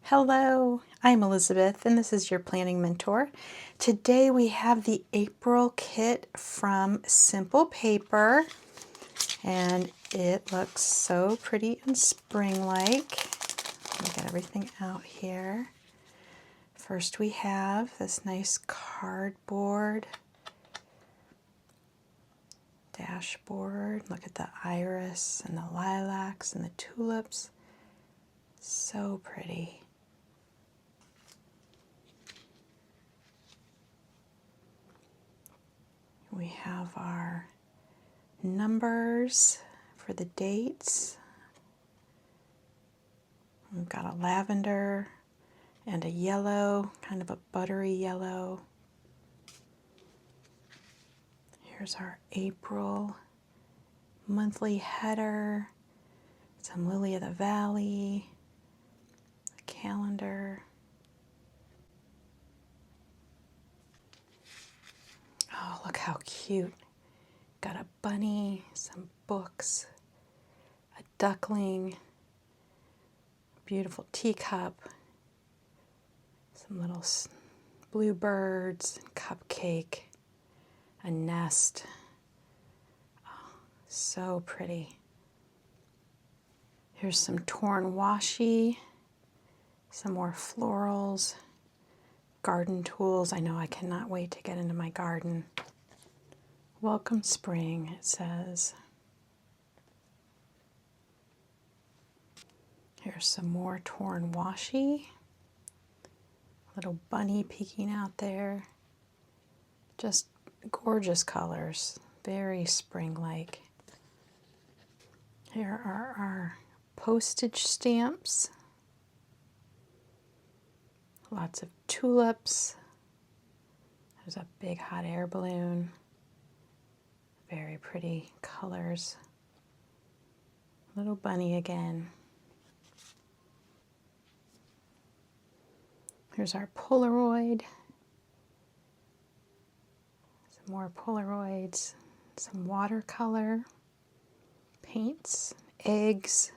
Hello, I'm Elizabeth and this is your planning mentor. Today we have the April kit from Simple Paper and it looks so pretty and spring-like. Let me get everything out here. First we have this nice cardboard dashboard. Look at the iris and the lilacs and the tulips. So pretty. We have our numbers for the dates. We've got a lavender and a yellow, kind of a buttery yellow. Here's our April monthly header, some Lily of the Valley, a calendar. Oh, look how cute. Got a bunny, some books, a duckling, beautiful teacup, some little bluebirds, cupcake, a nest. Oh, so pretty. Here's some torn washi, some more florals, garden tools. I know I cannot wait to get into my garden. Welcome spring, it says. Here's some more torn washi. Little bunny peeking out there. Just gorgeous colors, very spring-like. Here are our postage stamps. Lots of tulips. There's a big hot air balloon. Very pretty colors. Little bunny again. Here's our Polaroid. Some more Polaroids. Some watercolor. Paints. Eggs.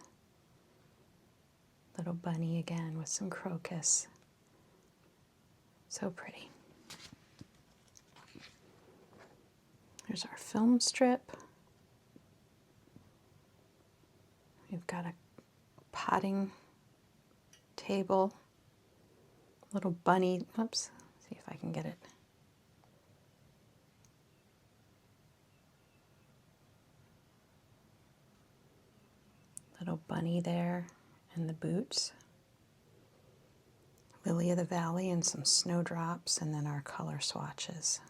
Little bunny again with some crocus. So pretty. Here's our film strip. We've got a potting table. Little bunny. Oops. See if I can get it. Little bunny there and the boots. Lily of the Valley and some snowdrops, and then our color swatches.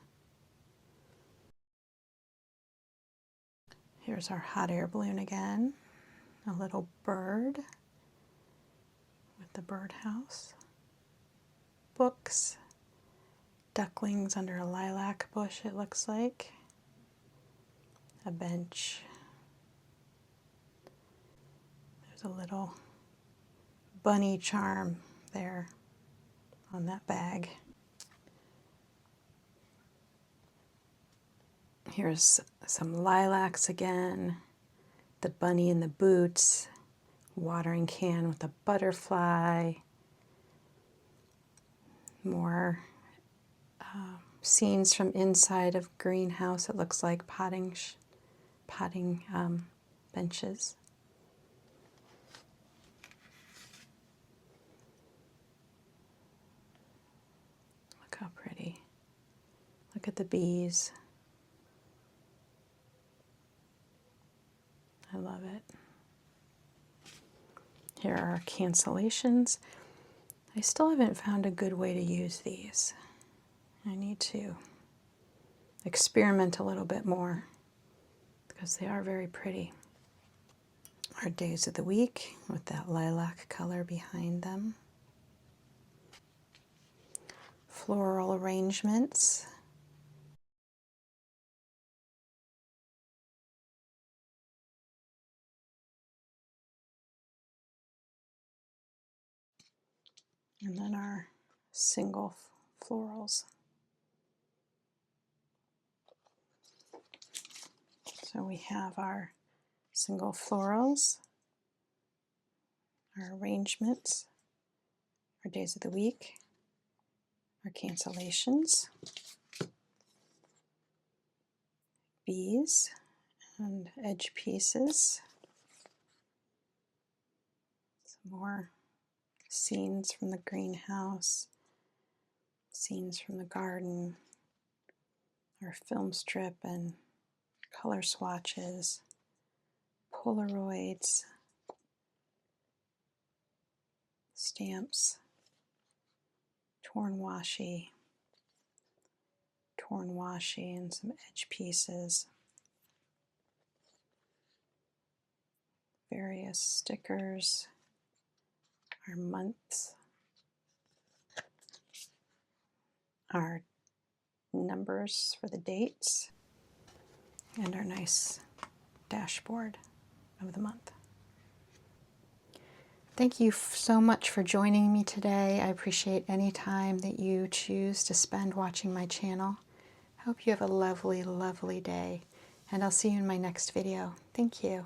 Here's our hot air balloon again. A little bird with the birdhouse. Books. Ducklings under a lilac bush, it looks like. A bench. There's a little bunny charm there on that bag. Here's some lilacs again, the bunny in the boots, watering can with a butterfly, more scenes from inside of greenhouse. It looks like potting benches. Look how pretty. Look at the bees. I love it. Here are our cancellations. I still haven't found a good way to use these. I need to experiment a little bit more because they are very pretty. Our days of the week with that lilac color behind them. Floral arrangements. And then our single florals. So we have our single florals, our arrangements, our days of the week, our cancellations, bees and edge pieces, some more scenes from the greenhouse, scenes from the garden, our film strip and color swatches, Polaroids, stamps, torn washi, and some edge pieces, various stickers, our months, our numbers for the dates, and our nice dashboard of the month. Thank you so much for joining me today. I appreciate any time that you choose to spend watching my channel. I hope you have a lovely, lovely day, and I'll see you in my next video. Thank you.